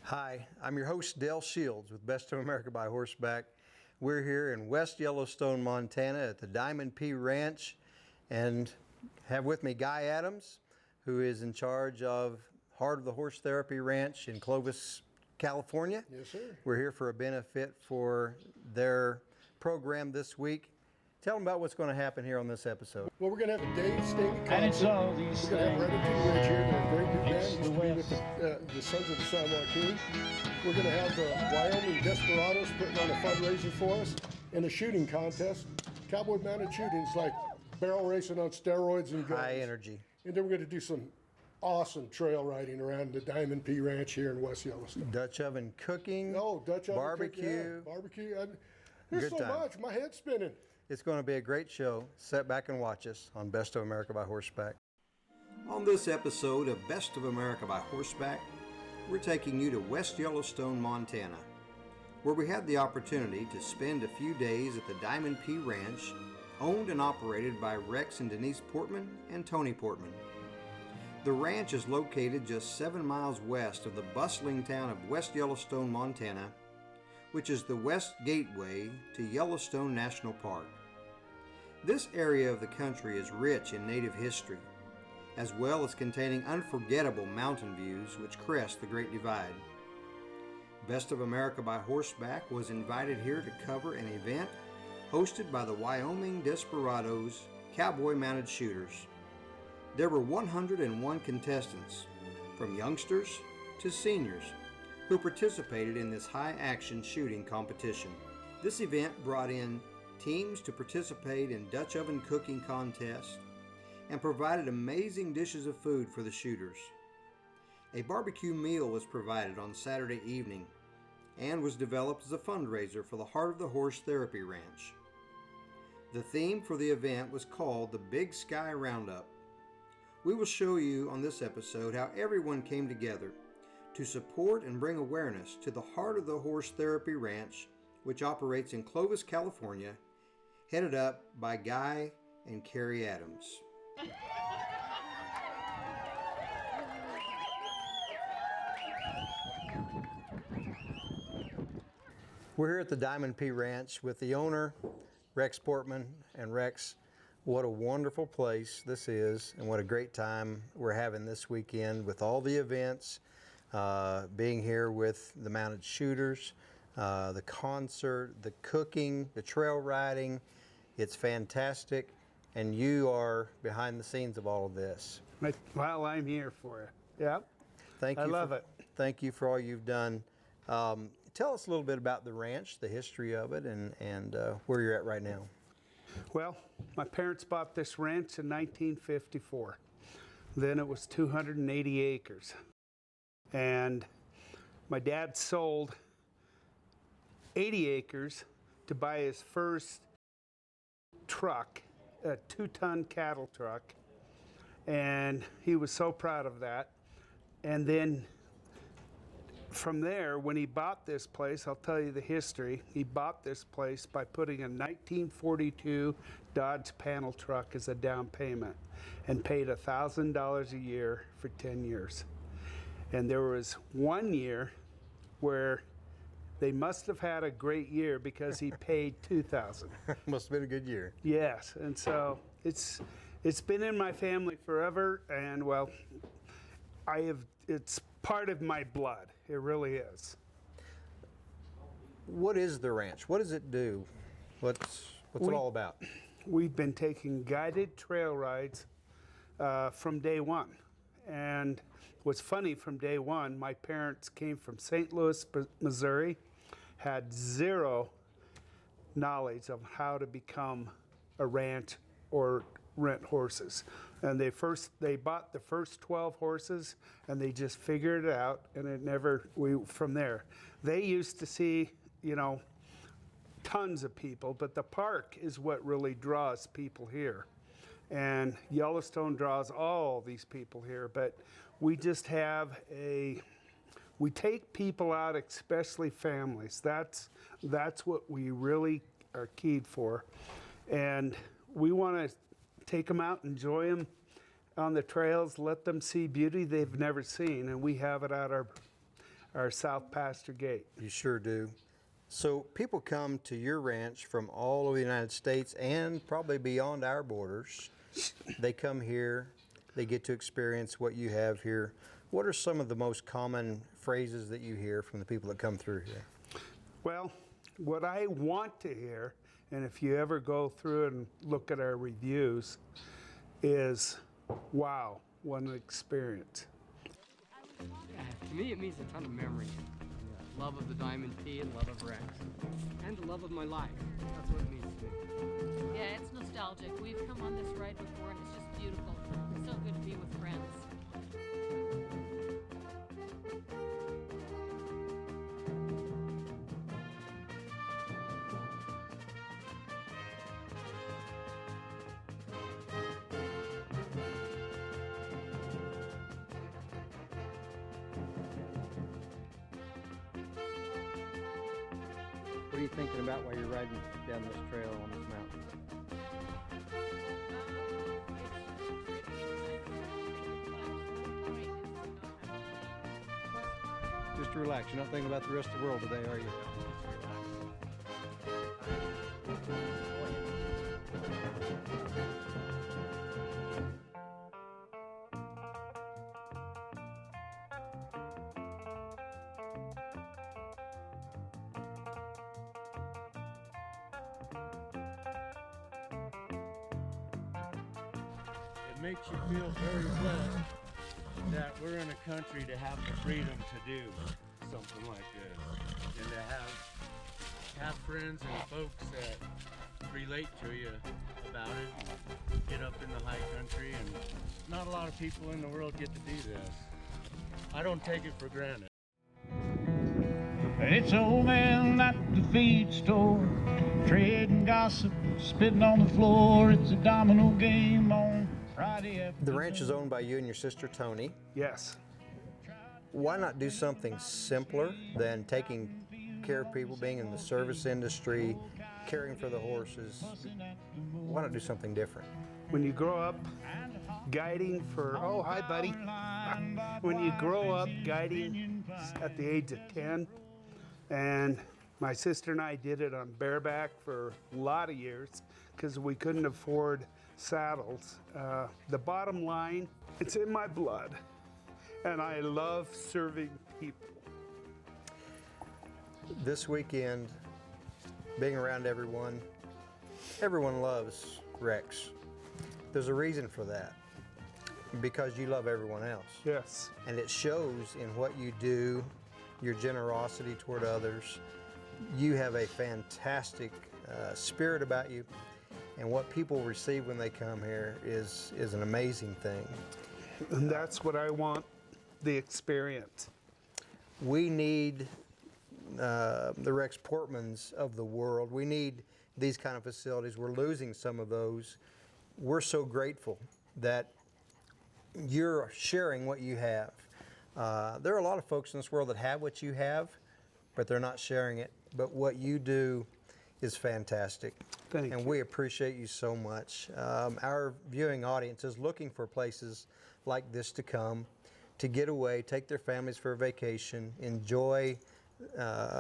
Hi, I'm your host Dale Shields with Best of America by Horseback. We're here in West Yellowstone, Montana at the Diamond P Ranch and have with me Guy Adams, who is in charge of Heart of the Horse Therapy Ranch in Clovis, California. Yes, sir. We're here for a benefit for their program this week. Tell them about what's going to happen here on this episode. Well, we're going to have a Dave Stanley concert. And it's all these We're going to have Therapeutic here. They're a great new band. It's Used to be with the Sons of the San Joaquin. We're going to have the Wyoming Desperados putting on a fundraiser for us and a shooting contest. Cowboy mounted shooting's like barrel racing on steroids and guns. High energy. And then we're going to do some awesome trail riding around the Diamond P Ranch here in West Yellowstone. Dutch oven cooking. Oh, Dutch oven barbecue. cooking, yeah, barbecue. There's Good so time. much. My head's spinning. It's going to be a great show. Sit back and watch us on Best of America by Horseback. On this episode of Best of America by Horseback, we're taking you to West Yellowstone, Montana, where we had the opportunity to spend a few days at the Diamond P Ranch, owned and operated by Rex and Denise Portman and Tony Portman. The ranch is located just 7 miles west of the bustling town of West Yellowstone, Montana, which is the west gateway to Yellowstone National Park. This area of the country is rich in native history, as well as containing unforgettable mountain views which crest the Great Divide. Best of America by Horseback was invited here to cover an event hosted by the Wyoming Desperados Cowboy Mounted Shooters. There were 101 contestants, from youngsters to seniors, who participated in this high-action shooting competition. This event brought in teams to participate in Dutch oven cooking contests and provided amazing dishes of food for the shooters. A barbecue meal was provided on Saturday evening and was developed as a fundraiser for the Heart of the Horse Therapy Ranch. The theme for the event was called the Big Sky Roundup. We will show you on this episode how everyone came together to support and bring awareness to the Heart of the Horse Therapy Ranch, which operates in Clovis, California, headed up by Guy and Carrie Adams. We're here at the Diamond P Ranch with the owner, Rex Portman. And Rex, what a wonderful place this is, and what a great time we're having this weekend with all the events. Being here with the mounted shooters, the concert, the cooking, the trail riding. It's fantastic, and you are behind the scenes of all of this. Well, I'm here for you. Yeah. Thank you. I love it. Thank you for all you've done. Tell us a little bit about the ranch, the history of it, and where you're at right now. Well, my parents bought this ranch in 1954. Then it was 280 acres. And my dad sold 80 acres to buy his first truck, a 2-ton cattle truck. And he was so proud of that. And then from there, when he bought this place, I'll tell you the history. He bought this place by putting a 1942 Dodge panel truck as a down payment and paid $1,000 a year for 10 years. And there was 1 year where they must have had a great year because he paid $2,000. Must have been a good year. Yes, and so it's been in my family forever, and well, it's part of my blood. It really is. What is the ranch? What does it do? What's it all about? We've been taking guided trail rides from day one. And what's funny, from day one, my parents came from St. Louis, Missouri, had zero knowledge of how to become a ranch or rent horses. And they bought the first 12 horses, and they just figured it out, and from there. They used to see, tons of people, but the park is what really draws people here. And Yellowstone draws all these people here, but we just we take people out, especially families. That's what we really are keyed for. And we want to take them out, enjoy them on the trails, let them see beauty they've never seen, and we have it at our south pasture gate. You sure do. So people come to your ranch from all over the United States and probably beyond our borders. They come here, they get to experience what you have here. What are some of the most common phrases that you hear from the people that come through here? Well, what I want to hear, and if you ever go through and look at our reviews, is, wow, what an experience. Yeah, to me, it means a ton of memories. Love of the Diamond P and love of Rex. And the love of my life. That's what it means to me. Yeah, it's nostalgic. We've come on this ride before and it's just beautiful. It's so good to be with friends. What are you thinking about while you're riding down this trail on this mountain? Just relax. You're not thinking about the rest of the world today, are you? It makes you feel very blessed that we're in a country to have the freedom to do something like this, and to have friends and folks that relate to you about it, and get up in the high country, and not a lot of people in the world get to do this. I don't take it for granted. It's old man at the feed store, trading gossip, spitting on the floor. It's a domino game on Friday afternoon. The ranch is owned by you and your sister Tony. Yes. Why not do something simpler than taking care of people, being in the service industry, caring for the horses? Why not do something different? When you grow up guiding for, oh, hi, buddy. When you grow up guiding at the age of 10, and my sister and I did it on bareback for a lot of years because we couldn't afford saddles. The bottom line, it's in my blood, and I love serving people. This weekend, being around everyone loves Rex. There's a reason for that, because you love everyone else. Yes. And it shows in what you do, your generosity toward others. You have a fantastic spirit about you, and what people receive when they come here is an amazing thing. And that's what I want, the experience. We need the Rex Portmans of the world. We need these kind of facilities. We're losing some of those. We're so grateful that you're sharing what you have. There are a lot of folks in this world that have what you have, but they're not sharing it. But what you do is fantastic. Thank you. And we appreciate you so much. Our viewing audience is looking for places like this to come, to get away, take their families for a vacation, enjoy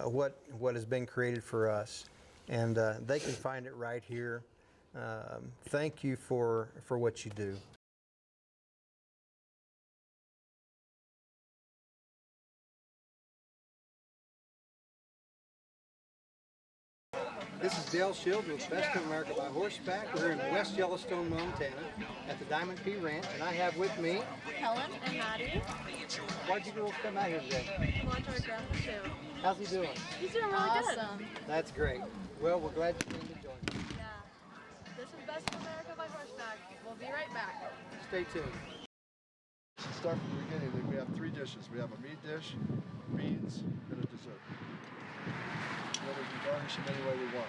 what has been created for us. And they can find it right here. Thank you for what you do. This is Dale Shields with Best of America by Horseback. We're in West Yellowstone, Montana at the Diamond P Ranch, and I have with me Helen and Maddie. Why'd you girls come out here today? Watch our grandpa too. How's he doing? He's doing really Awesome. good. That's great. Well, we're glad you came to join us. Yeah. This is Best of America by Horseback. We'll be right back. Stay tuned. Start from the beginning. We have three dishes. We have a meat dish, beans, and a dessert. And then we can garnish them any way we want.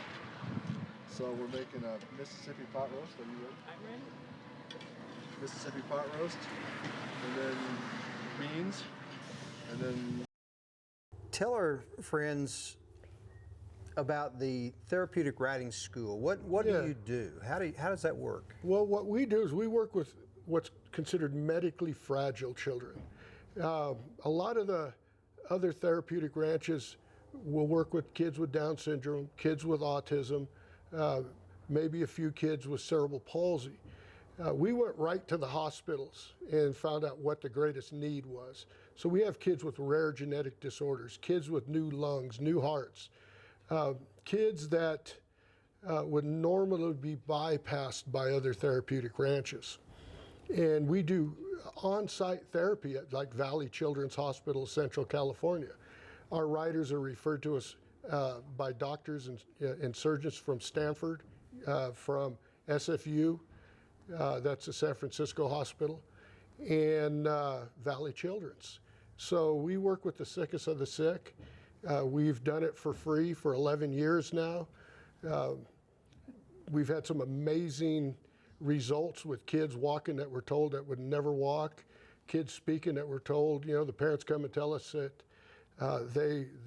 So we're making a Mississippi pot roast. Are you ready? I'm ready. Mississippi pot roast, and then beans, and then... Tell our friends about the Therapeutic Riding School. What Yeah. do you do? How does that work? Well, what we do is we work with what's considered medically fragile children. A lot of the other therapeutic ranches will work with kids with Down syndrome, kids with autism, maybe a few kids with cerebral palsy. We went right to the hospitals and found out what the greatest need was. So we have kids with rare genetic disorders, kids with new lungs, new hearts, kids that would normally be bypassed by other therapeutic ranches. And we do on-site therapy at like Valley Children's Hospital, Central California. Our riders are referred to us by doctors and surgeons from Stanford, from SFU, that's the San Francisco hospital, and Valley Children's. So we work with the sickest of the sick. We've done it for free for 11 years now. We've had some amazing results with kids walking that were told that would never walk, kids speaking that were told, the parents come and tell us that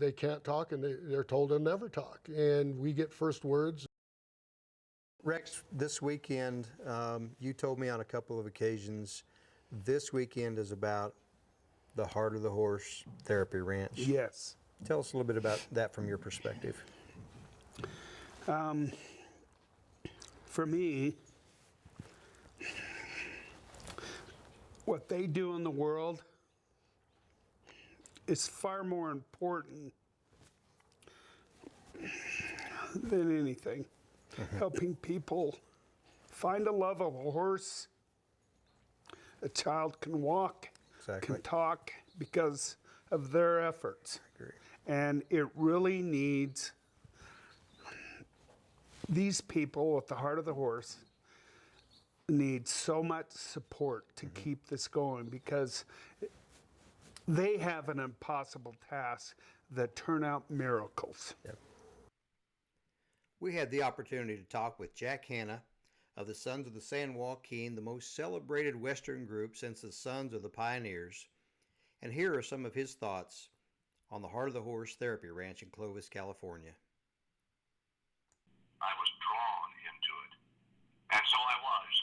they can't talk, and they're told they'll never talk, and we get first words. Rex, this weekend, you told me on a couple of occasions, this weekend is about the Heart of the Horse Therapy Ranch. Yes. Tell us a little bit about that from your perspective. For me, what they do in the world is far more important than anything. Helping people find a love of a horse. A child can walk, can talk because of their efforts. And it really needs these people with the heart of the horse need so much support to keep this going, because they have an impossible task that turn out miracles. Yep. We had the opportunity to talk with Jack Hanna of the Sons of the San Joaquin, the most celebrated Western group since the Sons of the Pioneers. And here are some of his thoughts on the Heart of the Horse Therapy Ranch in Clovis, California. I was drawn into it, and so I was.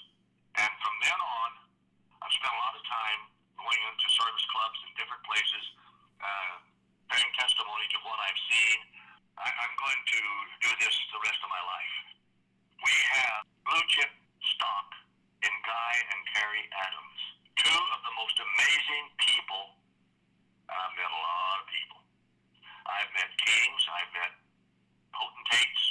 And from then on, I've spent a lot of time going into service clubs in different places, bearing testimony to what I've seen. I'm going to do this the rest of my life. We have blue chip stock in Guy and Carrie Adams, two of the most amazing people. I've met a lot of people. I've met kings, I've met potentates,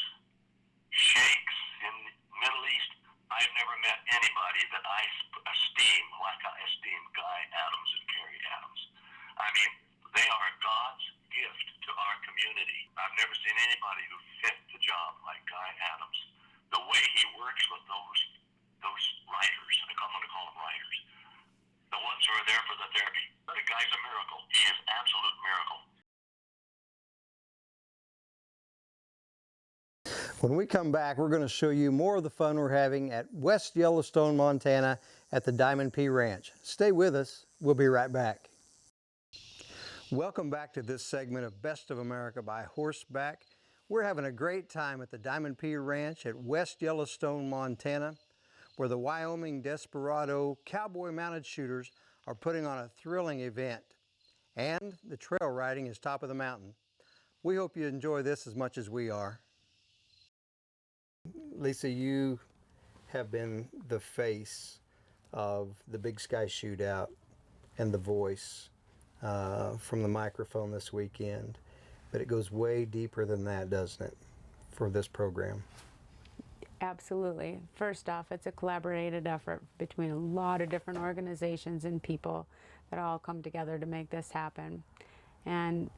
sheikhs in the Middle East. I've never met anybody that I esteem like I esteem Guy Adams and Carrie Adams. I mean, they are God's gift to our community. I've never seen anybody who fit the job like Guy Adams. The way he works with those writers, I'm going to call them writers, the ones who are there for the therapy. The guy's a miracle. He is an absolute miracle. When we come back, we're going to show you more of the fun we're having at West Yellowstone, Montana at the Diamond P Ranch. Stay with us. We'll be right back. Welcome back to this segment of Best of America by Horseback. We're having a great time at the Diamond P Ranch at West Yellowstone, Montana, where the Wyoming Desperado cowboy mounted shooters are putting on a thrilling event. And the trail riding is top of the mountain. We hope you enjoy this as much as we are. Lisa, you have been the face of the Big Sky Shootout and the voice from the microphone this weekend, but it goes way deeper than that, doesn't it, for this program? Absolutely. First off, it's a collaborated effort between a lot of different organizations and people that all come together to make this happen. And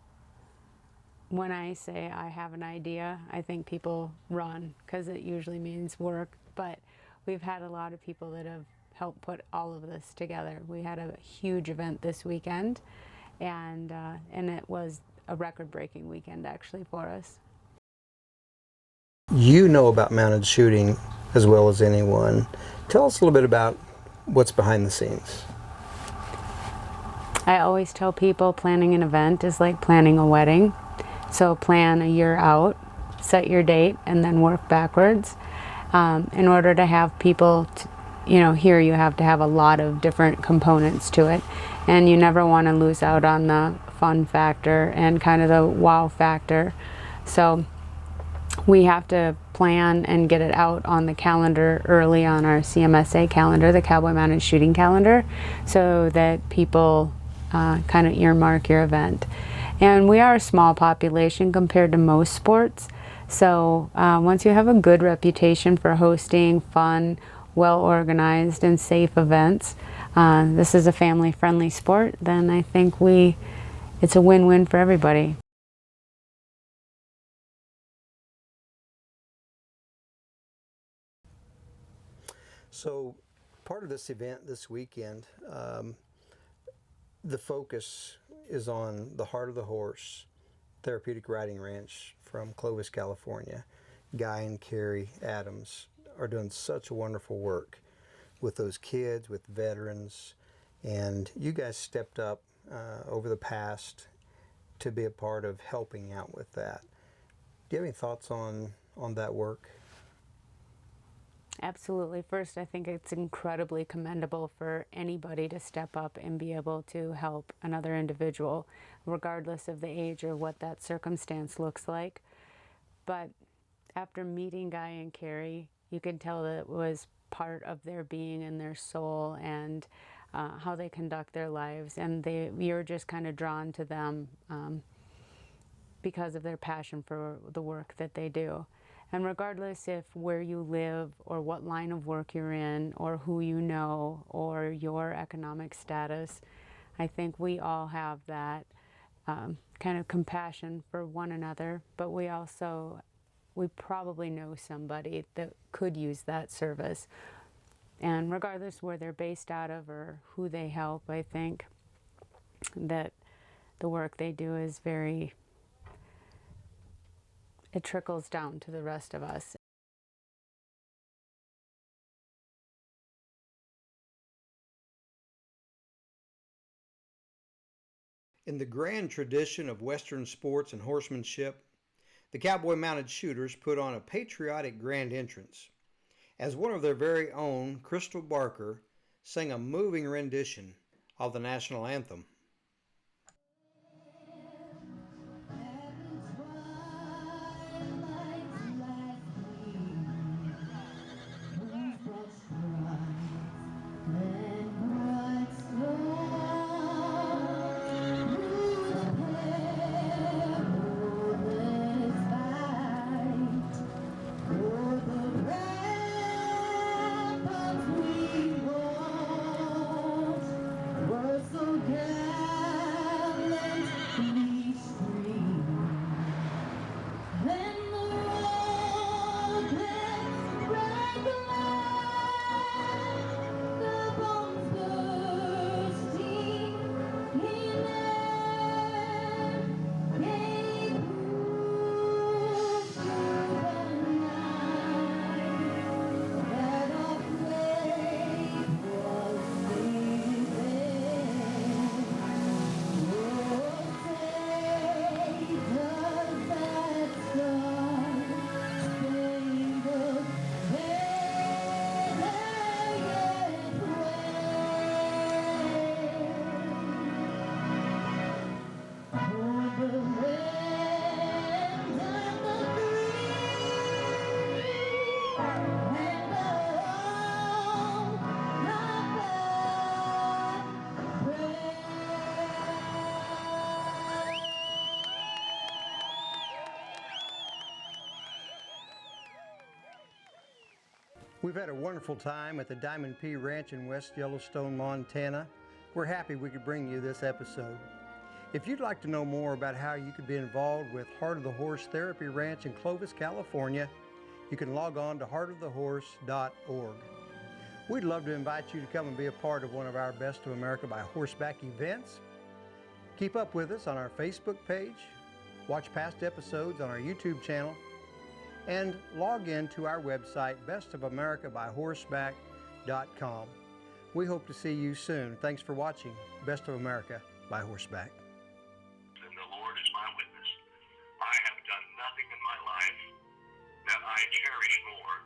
when I say I have an idea, I think people run, because it usually means work. But we've had a lot of people that have helped put all of this together. We had a huge event this weekend, and it was a record-breaking weekend actually for us. You know about mounted shooting as well as anyone. Tell us a little bit about what's behind the scenes. I always tell people planning an event is like planning a wedding. So plan a year out, set your date, and then work backwards. In order to have people, here you have to have a lot of different components to it. And you never want to lose out on the fun factor and kind of the wow factor. So we have to plan and get it out on the calendar early on our CMSA calendar, the Cowboy Mounted Shooting Calendar, so that people kind of earmark your event. And we are a small population compared to most sports. So once you have a good reputation for hosting fun, well-organized and safe events, this is a family-friendly sport, then I think it's a win-win for everybody. So part of this event this weekend, the focus is on the Heart of the Horse Therapeutic Riding Ranch from Clovis, California. Guy and Carrie Adams are doing such wonderful work with those kids, with veterans, and you guys stepped up over the past to be a part of helping out with that. Do you have any thoughts on that work? Absolutely. First, I think it's incredibly commendable for anybody to step up and be able to help another individual, regardless of the age or what that circumstance looks like. But after meeting Guy and Carrie, you can tell that it was part of their being and their soul and how they conduct their lives. And you're just kind of drawn to them because of their passion for the work that they do. And regardless if where you live or what line of work you're in or who you know or your economic status, I think we all have that kind of compassion for one another, but we probably know somebody that could use that service. And regardless where they're based out of or who they help, I think that the work they do is it trickles down to the rest of us. In the grand tradition of Western sports and horsemanship, the Cowboy Mounted Shooters put on a patriotic grand entrance as one of their very own, Crystal Barker, sang a moving rendition of the national anthem. We've had a wonderful time at the Diamond P Ranch in West Yellowstone, Montana. We're happy we could bring you this episode. If you'd like to know more about how you could be involved with Heart of the Horse Therapy Ranch in Clovis, California, you can log on to heartofthehorse.org. We'd love to invite you to come and be a part of one of our Best of America by Horseback events. Keep up with us on our Facebook page, watch past episodes on our YouTube channel, and log in to our website, bestofamericabyhorseback.com. We hope to see you soon. Thanks for watching Best of America by Horseback. And the Lord is my witness. I have done nothing in my life that I cherish more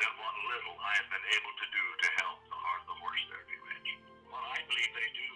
than what little I have been able to do to help the Heart of the Horse Therapy Ranch. What I believe they do